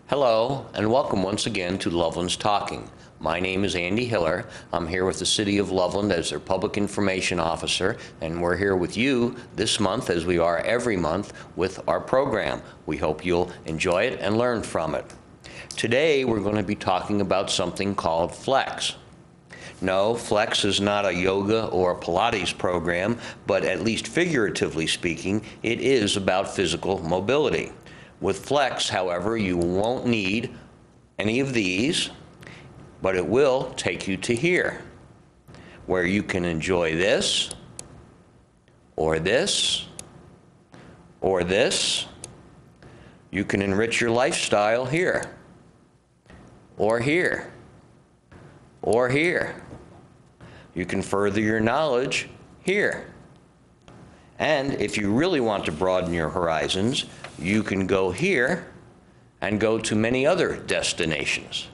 Hello, and welcome once again to Loveland's Talking. My name is Andy Hiller. I'm here with the City of Loveland as their Public Information Officer, and we're here with you this month, as we are every month, with our program. We hope you'll enjoy it and learn from it. Today, we're going to be talking about something called Flex. No, Flex is not a yoga or a Pilates program, but at least figuratively speaking, it is about physical mobility. With Flex, however, you won't need any of these, but it will take you to here, where you can enjoy this, or this, or this. You can enrich your lifestyle here, or here, or here. You can further your knowledge here. And if you really want to broaden your horizons, you can go here and go to many other destinations.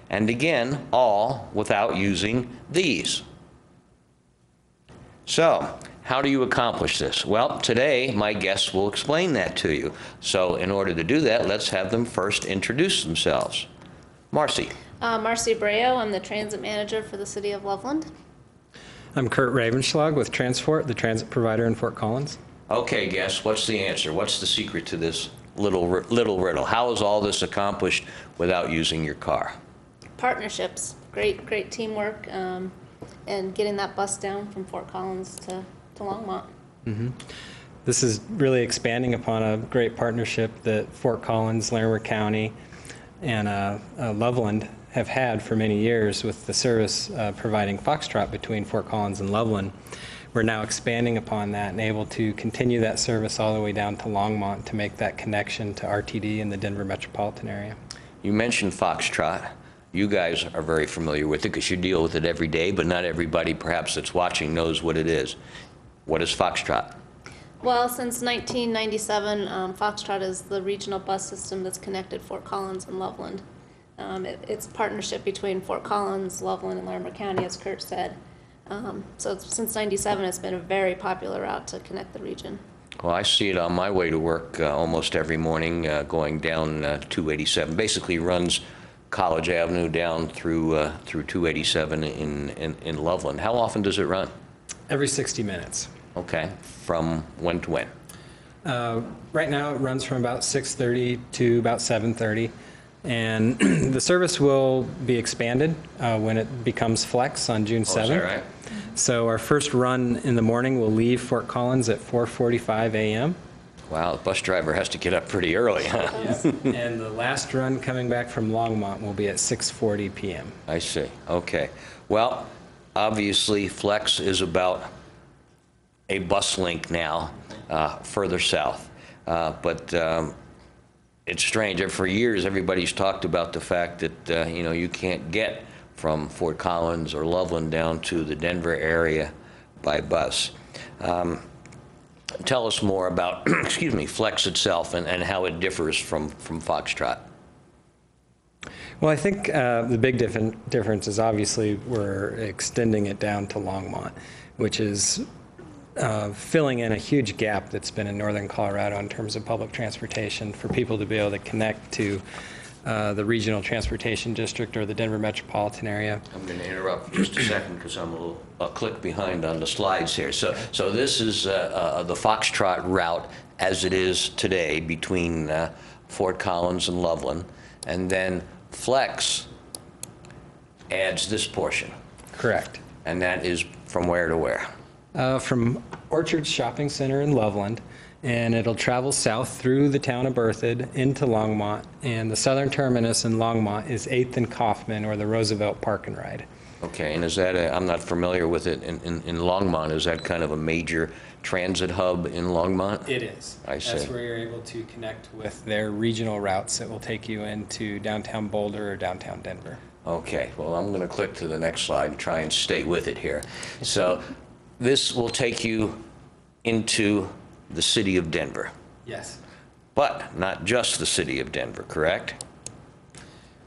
And again, all without using these. So, how do you accomplish this? Well, today my guests will explain that to you. So in order to do that, let's have them first introduce themselves. Marcy. Marcy Breo, I'm the transit manager for the City of Loveland. I'm Kurt Ravenschlag with Transport, the transit provider in Fort Collins. Okay, guests, what's the answer? What's the secret to this little riddle? How is all this accomplished without using your car? Partnerships, great teamwork, and getting that bus down from Fort Collins to Longmont. Mm-hmm. This is really expanding upon a great partnership that Fort Collins, Larimer County, and Loveland have had for many years with the service providing Foxtrot between Fort Collins and Loveland. We're now expanding upon that and able to continue that service all the way down to Longmont to make that connection to RTD in the Denver metropolitan area. You mentioned Foxtrot. You guys are very familiar with it because you deal with it every day, but not everybody perhaps that's watching knows what it is. What is Foxtrot? Well, since 1997, Foxtrot is the regional bus system that's connected Fort Collins and Loveland. It's a partnership between Fort Collins, Loveland, and Larimer County, as Kurt said. So since 97, it's been a very popular route to connect the region. Well, I see it on my way to work almost every morning, going down 287. Basically runs College Avenue down through 287 in Loveland. How often does it run? Every 60 minutes. Okay. From when to when? Right now it runs from about 6:30 to about 7:30. And the service will be expanded when it becomes Flex on June 7th. Is that right? So our first run in the morning will leave Fort Collins at 4:45 a.m. Wow, the bus driver has to get up pretty early, huh? Yes. And the last run coming back from Longmont will be at 6:40 p.m. I see. Okay. Well, obviously Flex is about a bus link now further south. But it's strange. For years, everybody's talked about the fact that you can't get from Fort Collins or Loveland down to the Denver area by bus. Tell us more about, excuse me, Flex itself and how it differs from Foxtrot. Well, I think the big difference is obviously we're extending it down to Longmont, which is filling in a huge gap that's been in northern Colorado in terms of public transportation for people to be able to connect to the regional transportation district or the Denver metropolitan area. I'm going to interrupt just a second because I'm a click behind on the slides here. So this is the Foxtrot route as it is today between Fort Collins and Loveland, and then Flex adds this portion. Correct. And that is from where to where? From Orchard's Shopping Center in Loveland, and it'll travel south through the town of Berthoud into Longmont, and the southern terminus in Longmont is 8th and Kaufman, or the Roosevelt Park and Ride. Okay, and is that I'm not familiar with it in Longmont. Is that kind of a major transit hub in Longmont? It is. I see. That's where you're able to connect with their regional routes that will take you into downtown Boulder or downtown Denver. Okay, well, I'm going to click to the next slide and try and stay with it here. So this will take you into the city of Denver. Yes. But not just the city of Denver, correct?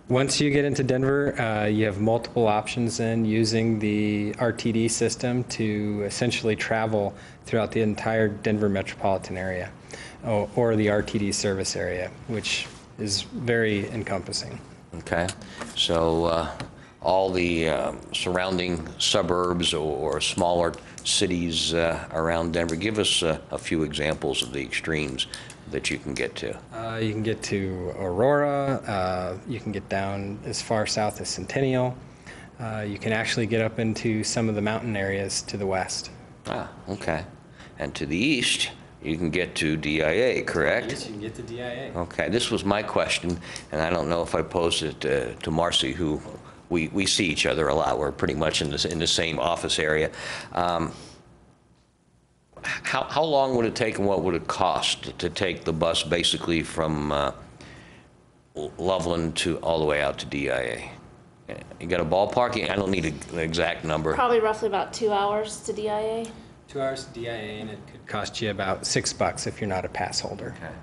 Once you get into Denver, you have multiple options in using the RTD system to essentially travel throughout the entire Denver metropolitan area, or the RTD service area, which is very encompassing. Okay, so all the surrounding suburbs or smaller cities around Denver, give us a few examples of the extremes that you can get to. You can get to Aurora, you can get down as far south as Centennial. You can actually get up into some of the mountain areas to the west. Ah, okay. And to the east, you can get to DIA, correct? Yes, you can get to DIA. Okay, this was my question, and I don't know if I posed it to Marcy, who we see each other a lot. We're pretty much in the same office area. How long would it take, and what would it cost to take the bus basically from Loveland to all the way out to DIA? You got a ballpark? I don't need an exact number. Probably roughly about 2 hours to DIA. 2 hours to DIA, and it could cost you about $6 if you're not a pass holder. Okay.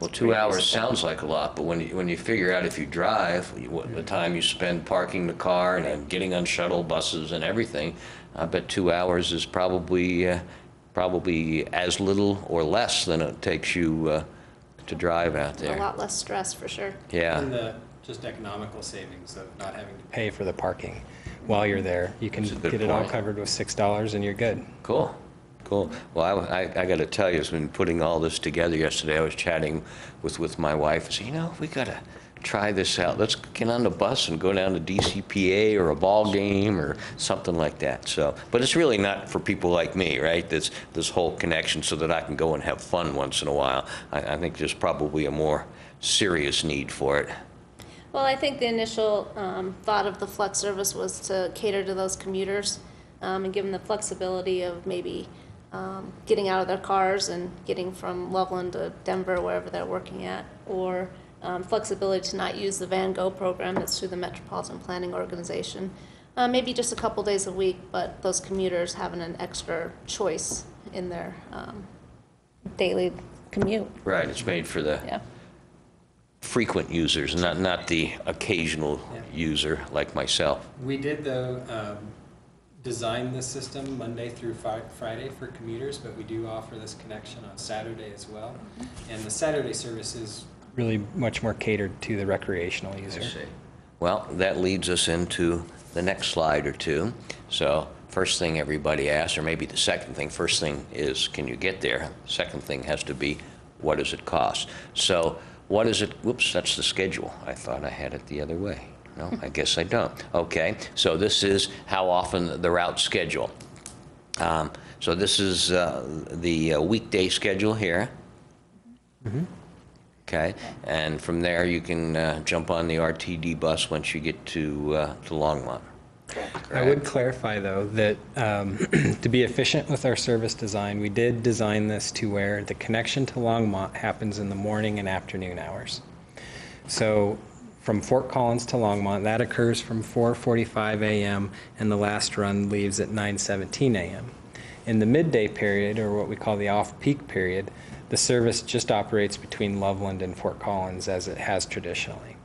Well, 2 hours sounds like a lot, but when you figure out if you drive, the time you spend parking the car and then getting on shuttle buses and everything, I bet 2 hours is probably as little or less than it takes you to drive out there. A lot less stress for sure. Yeah. And the just economical savings of not having to pay for the parking while you're there. You can That's a good get it all point. covered with $6 and you're good. Cool. Cool. Well, I got to tell you, as we've been putting all this together yesterday, I was chatting with my wife. I said, you know, we got to try this out. Let's get on the bus and go down to DCPA or a ball game or something like that. So, but it's really not for people like me, right? This whole connection so that I can go and have fun once in a while. I think there's probably a more serious need for it. Well, I think the initial thought of the flex service was to cater to those commuters and give them the flexibility of maybe getting out of their cars and getting from Loveland to Denver, wherever they're working at, or flexibility to not use the Van Go program that's through the Metropolitan Planning Organization. Maybe just a couple days a week, but those commuters having an extra choice in their daily commute. Right. It's made for the Yeah. frequent users, not the occasional user like myself. We did, though, design this system Monday through Friday for commuters, but we do offer this connection on Saturday as well. And the Saturday service is really much more catered to the recreational user. Well, that leads us into the next slide or two. So first thing everybody asks, or maybe the second thing, first thing is, can you get there? Second thing has to be, what does it cost? So what is it? Whoops, that's the schedule. I thought I had it the other way. No, I guess I don't. Okay, so this is how often the route schedule. So this is the weekday schedule here. Mm-hmm. Okay, and from there you can jump on the RTD bus once you get to Longmont. I would clarify, though, that to be efficient with our service design, we did design this to where the connection to Longmont happens in the morning and afternoon hours. So from Fort Collins to Longmont, that occurs from 4:45 a.m. and the last run leaves at 9:17 a.m. In the midday period, or what we call the off-peak period, the service just operates between Loveland and Fort Collins as it has traditionally.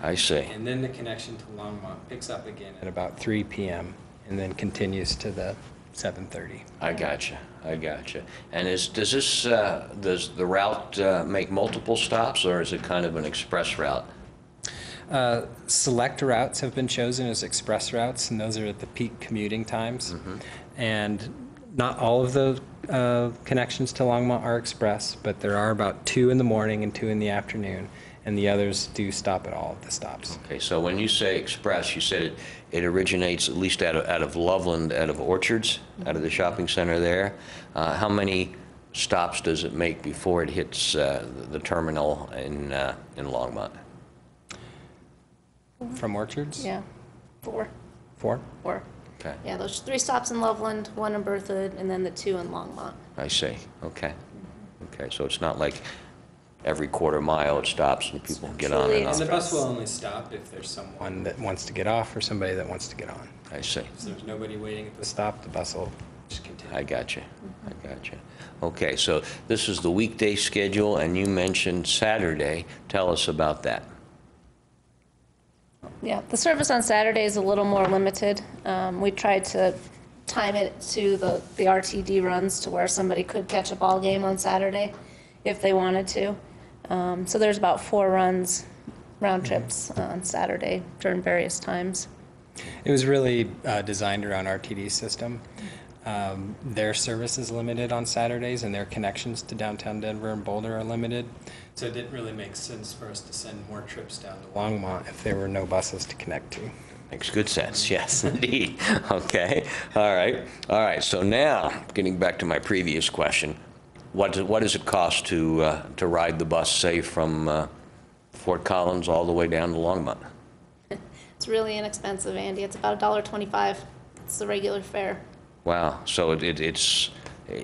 I see. And then the connection to Longmont picks up again at about 3 p.m. and then continues to the 7:30. I gotcha. I gotcha. And does the route make multiple stops, or is it kind of an express route? Select routes have been chosen as express routes, and those are at the peak commuting times. Mm-hmm. And not all of the connections to Longmont are express, but there are about 2 in the morning and 2 in the afternoon, and the others do stop at all of the stops. Okay, so when you say express, you said it originates at least out of Loveland, out of Orchards, out of the shopping center there. How many stops does it make before it hits the terminal in Longmont? From Orchards? Yeah. 4. 4? Okay, Yeah, those 3 stops in Loveland, 1 in Berthoud, and then the 2 in Longmont. I see. Okay. Okay, so it's not like every quarter mile it stops and people get on truly and off. And the bus will only stop if there's someone that wants to get off or somebody that wants to get on. I see. If there's nobody waiting at the stop, the bus will just continue. I gotcha. I gotcha. Okay, so this is the weekday schedule, and you mentioned Saturday. Tell us about that. Yeah, the service on Saturday is a little more limited. We tried to time it to the RTD runs to where somebody could catch a ball game on Saturday if they wanted to. So there's about 4 runs, round trips on Saturday during various times. It was really designed around RTD's system. Their service is limited on Saturdays, and their connections to downtown Denver and Boulder are limited. So it didn't really make sense for us to send more trips down to Longmont if there were no buses to connect to. Makes good sense, yes, indeed. Okay, all right. So now, getting back to my previous question, what does it cost to ride the bus, say, from Fort Collins all the way down to Longmont? It's really inexpensive, Andy. It's about $1.25. It's the regular fare. Wow, so it's,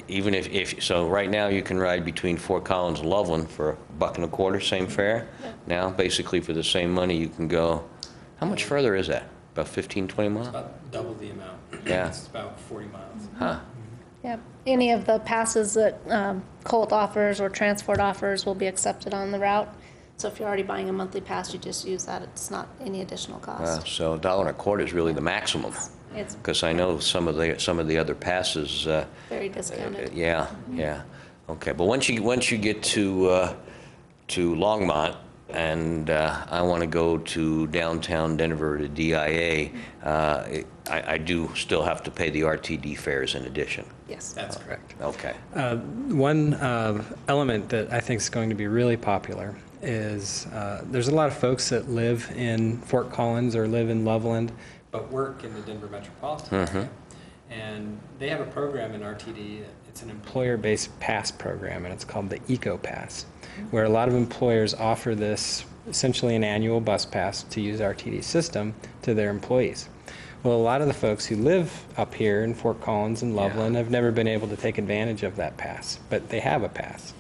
even if, so right now you can ride between Fort Collins and Loveland for $1.25, same fare? Yeah. Now, basically for the same money, you can go, how much further is that? About 15, 20 miles? It's about double the amount. Yeah. It's about 40 miles. Huh, Yep. Any of the passes that Colt offers or Transport offers will be accepted on the route. So if you're already buying a monthly pass, you just use that. It's not any additional wow, cost. so $1.25 is really the maximum. It's Because I know some of the other passes, very discounted. yeah. Okay, but once you get to Longmont, and I want to go to downtown Denver to DIA, I do still have to pay the RTD fares in addition. Yes. That's correct. Okay. One element that I think is going to be really popular is there's a lot of folks that live in Fort Collins or live in Loveland, but work in the Denver metropolitan area. And they have a program in RTD. It's an employer-based pass program, and it's called the Eco Pass, where a lot of employers offer this, essentially an annual bus pass to use RTD's system to their employees. Well, a lot of the folks who live up here in Fort Collins and Loveland have never been able to take advantage of that pass, but they have a pass.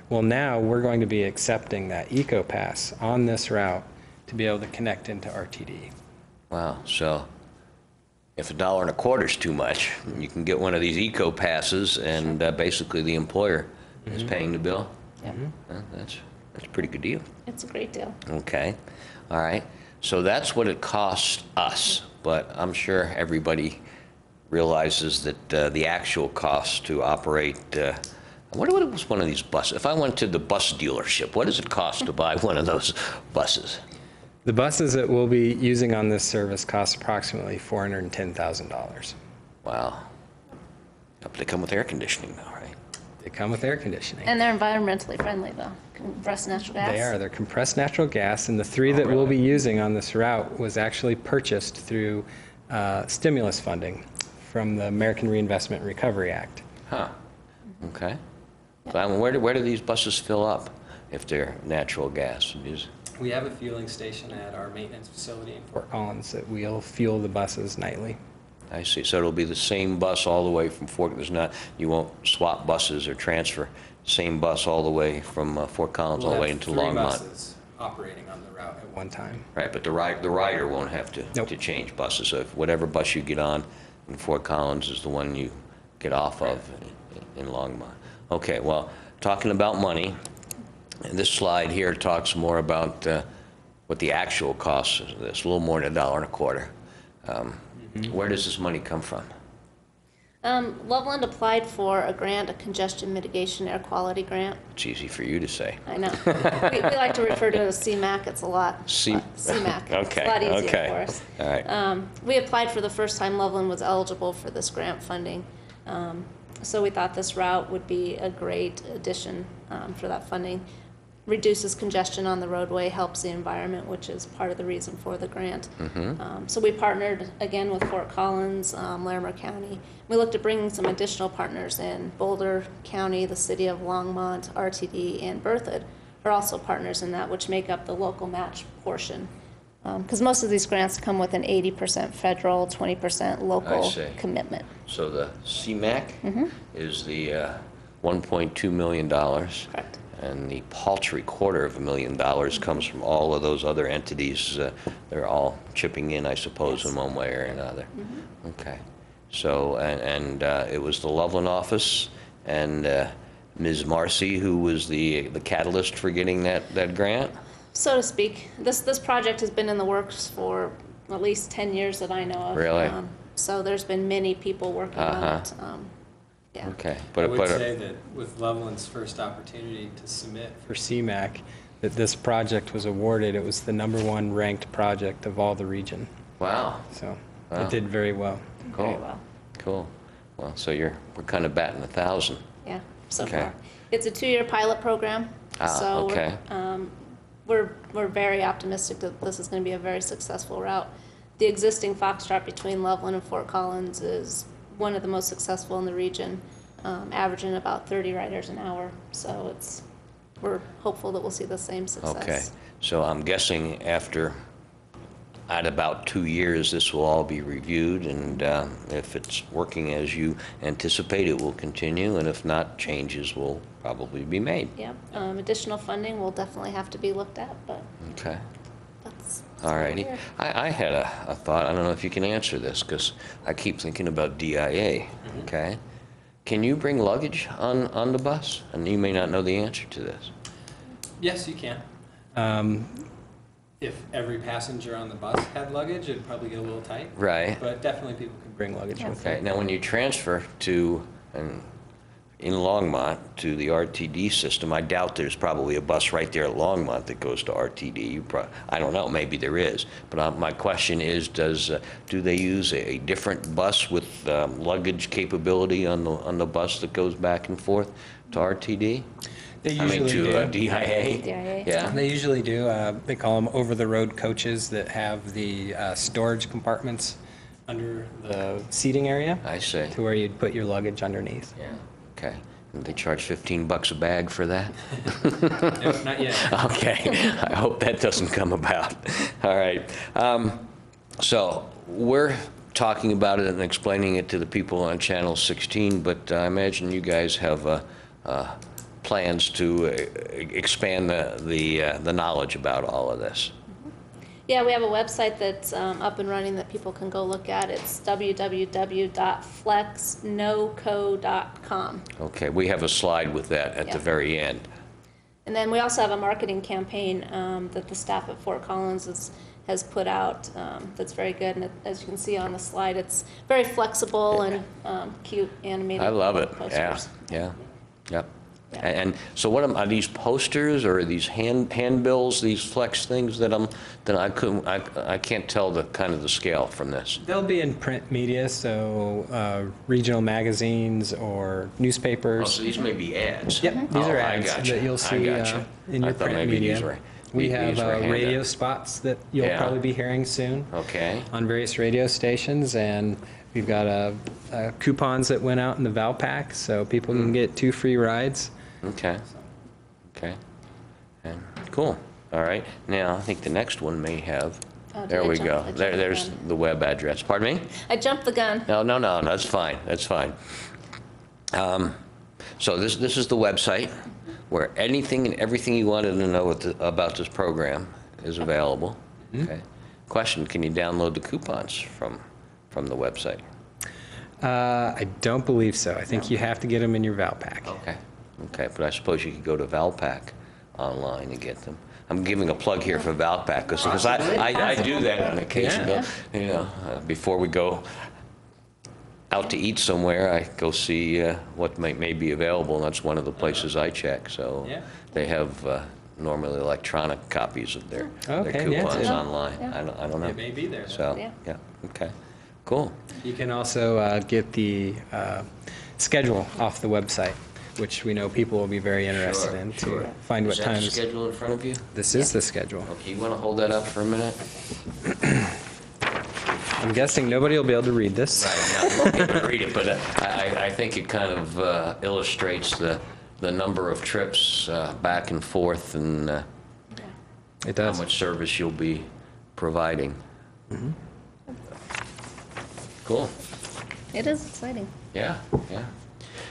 Well, now we're going to be accepting that Eco Pass on this route to be able to connect into RTD. Wow, so if $1.25 is too much, you can get one of these Eco Passes, and basically the employer is paying the bill? Yep. Well, that's a pretty good deal. It's a great deal. Okay, all right. So that's what it costs us, but I'm sure everybody realizes that the actual cost to operate, what was one of these buses? If I went to the bus dealership, what does it cost to buy one of those buses? The buses that we'll be using on this service cost approximately $410,000. Wow. They come with air conditioning though, right? They come with air conditioning. And they're environmentally friendly, though. Compressed natural gas. They are. They're compressed natural gas, and the 3 that we'll be using on this route was actually purchased through stimulus funding from the American Reinvestment and Recovery Act. Huh, okay. So, I mean, where do these buses fill up if they're natural gas? We have a fueling station at our maintenance facility in Fort Collins that we'll fuel the buses nightly. I see, so it'll be the same bus all the way from Fort, you won't swap buses or transfer, same bus all the way from Fort Collins all the way into We'll have 3 Longmont? buses operating on the route at one time. Right, but the rider won't have to, Nope. to change buses, so if whatever bus you get on in Fort Collins is the one you get off of in Longmont. Okay, well, talking about money, and this slide here talks more about what the actual cost is of this, a little more than $1.25. Where does this money come from? Loveland applied for a grant, a congestion mitigation air quality grant. It's easy for you to say. I know. we like to refer to it as CMAQ. It's a lot. CMAQ. Okay, It's a lot easier okay. for us. All right. We applied for the first time Loveland was eligible for this grant funding. So we thought this route would be a great addition for that funding. Reduces congestion on the roadway, helps the environment, which is part of the reason for the grant. So we partnered again with Fort Collins, Larimer County. We looked at bringing some additional partners in. Boulder County, the city of Longmont, RTD, and Berthoud are also partners in that, which make up the local match portion. Because most of these grants come with an 80% federal, 20% local commitment. So the CMAQ is the $1.2 million. Correct. And the paltry $250,000 comes from all of those other entities. They're all chipping in, I suppose, in one way or another. Okay. So, and it was the Loveland office and Ms. Marcy who was the catalyst for getting that grant? So to speak. This project has been in the works for at least 10 years that I know of. Really? So there's been many people working on it. Yeah. Okay. I would say that with Loveland's first opportunity to submit for CMAQ, that this project was awarded. It was the #1 ranked project of all the region. Wow. So Wow. it did very well. Cool. Very well. Cool. Well, so we're kind of batting 1,000. Yeah, so Okay. far. It's a 2-year pilot program. So okay. we're very optimistic that this is going to be a very successful route. The existing Foxtrot between Loveland and Fort Collins is one of the most successful in the region, averaging about 30 riders an hour. So we're hopeful that we'll see the same success. Okay. So I'm guessing at about 2 years, this will all be reviewed, and if it's working as you anticipate, it will continue, and if not, changes will probably be made. Yeah, additional funding will definitely have to be looked at, but Okay. that's All what righty. we're here. I had a thought. I don't know if you can answer this, because I keep thinking about DIA, okay? Can you bring luggage on the bus? And you may not know the answer to this. Yes, you can. If every passenger on the bus had luggage, it'd probably get a little tight. Right. But definitely people can bring luggage with them. Okay, now when you transfer in Longmont to the RTD system, I doubt there's probably a bus right there at Longmont that goes to RTD. I don't know, maybe there is. But my question is, do they use a different bus with luggage capability on the bus that goes back and forth to RTD? They usually to do. DIA? DIA. Yeah. They usually do. They call them over-the-road coaches that have the storage compartments under the seating area I see. to where you'd put your luggage underneath. Yeah. Okay. And they charge $15 a bag for that? Nope, not yet. Okay, I hope that doesn't come about. All right. So we're talking about it and explaining it to the people on Channel 16, but I imagine you guys have plans to expand the knowledge about all of this. Yeah, we have a website that's up and running that people can go look at. It's www.flexnoco.com. Okay, we have a slide with that at the Yeah. very end. And then we also have a marketing campaign that the staff at Fort Collins has put out that's very good. And as you can see on the slide, it's very flexible and cute animated I love it. posters. Yeah. Yep. Yeah. And so what are these posters or are these handbills, these flex things that I can't tell the kind of the scale from this? They'll be in print media, so regional magazines or Oh, newspapers. so these may be ads. Yep, these are I ads gotcha. that you'll I see gotcha. in I your thought print maybe media. these were- We have these were radio handouts. spots that you'll Yeah. probably be hearing soon Okay. on various radio stations, and we've got coupons that went out in the Valpak, so people can get 2 free rides. Okay. Okay. And cool. All right. Now, I think the next one may have, Oh, did there I we jump- go. I jumped There's the gun? the web address. Pardon me? I jumped the gun. No, that's fine. That's fine. So this is the website where anything and everything you wanted to know about this program is available. Okay. Question, can you download the coupons from the website? I don't believe so. I think you have to get them in your Valpak. Okay. Okay, but I suppose you could go to Valpak online and get them. I'm giving a plug here for Valpak because I do that on occasion. Yeah. You know, before we go out to eat somewhere, I go see what may be available, and that's one of the places I check. So Yeah. they have normally electronic copies of their Okay, yeah, coupons too. online. Yeah. I don't know. It may be there. So Yeah. okay, cool. You can also get the schedule off the website, which we know people will be very interested in to find what Is that the times. schedule in front of you? This is the schedule. Okay, you want to hold that up for a minute? I'm guessing nobody will be able to read this. I'm not looking to read it, but I think it kind of illustrates the number of trips back and forth and It how does. much service you'll be providing. Cool. It is exciting. Yeah.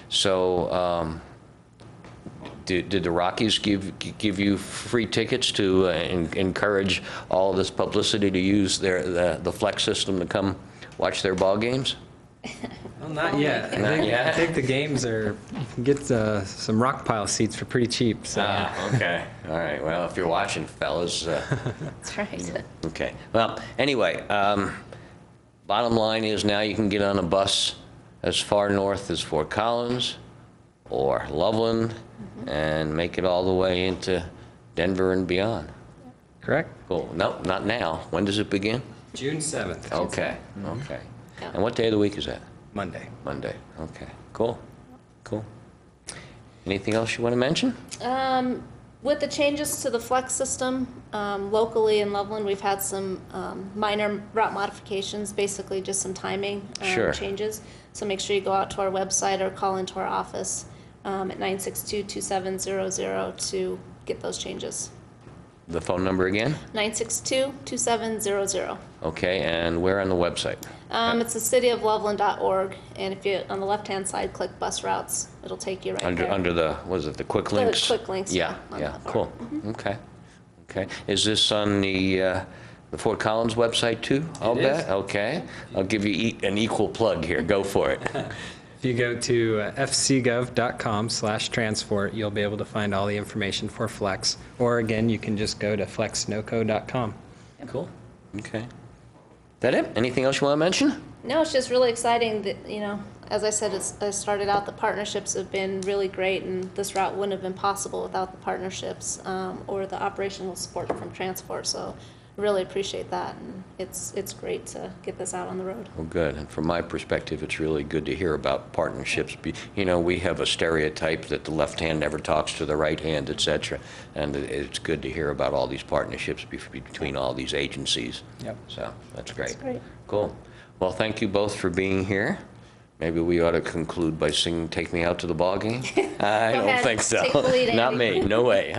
So, did the Rockies give you free tickets to encourage all this publicity to use the Flex system to come watch their ball games? Well, not yet. Not yet? I think the games are, you can get some rock pile seats for pretty cheap. So. Okay. All right. Well, if you're watching, fellas. That's right. Okay. Well, anyway, bottom line is now you can get on a bus as far north as Fort Collins or Loveland, and make it all the way into Denver and beyond. Correct? Cool. No, not now. When does it begin? June 7th. Okay, okay. Yeah. And what day of the week is that? Monday. Monday. Okay, cool, cool. Anything else you want to mention? With the changes to the flex system, locally in Loveland, we've had some minor route modifications, basically just some timing Sure. changes. So make sure you go out to our website or call into our office at 962-2700 to get those changes. The phone number again? 962-2700. Okay, and where on the website? It's the cityofloveland.org, and if you, on the left-hand side, click bus routes, it'll take you right there. Under the, what is it, the quick The links? quick links, Yeah, on yeah, the far. cool. Okay, okay. Is this on the Fort Collins website too? I'll It bet. is. Okay. I'll give you an equal plug here. Go for it. If you go to fcgov.com/transport, you'll be able to find all the information for Flex. Or again, you can just go to flexnoco.com. Cool. Okay. That it? Anything else you want to mention? No, it's just really exciting that, as I said, I started out, the partnerships have been really great, and this route wouldn't have been possible without the partnerships or the operational support from transport. So really appreciate that, and it's great to get this out on the road. Well, good. And from my perspective, it's really good to hear about partnerships. We have a stereotype that the left hand never talks to the right hand, et cetera. And it's good to hear about all these partnerships between all these agencies. Yep. So that's great. That's great. Cool. Well, thank you both for being here. Maybe we ought to conclude by singing "Take Me Out to the Ball Game." I don't ahead. think so. Take the lead, Not Andy. me. No way.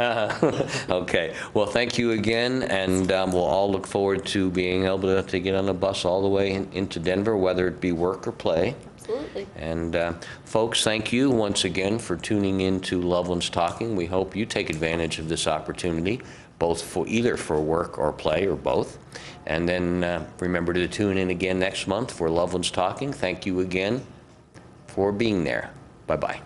Okay. Well, thank you again, and we'll all look forward to being able to get on a bus all the way into Denver, whether it be work or play. Absolutely. And folks, thank you once again for tuning in to Loveland's Talking. We hope you take advantage of this opportunity, either for work or play or both. And then remember to tune in again next month for Loveland's Talking. Thank you again for being there. Bye-bye.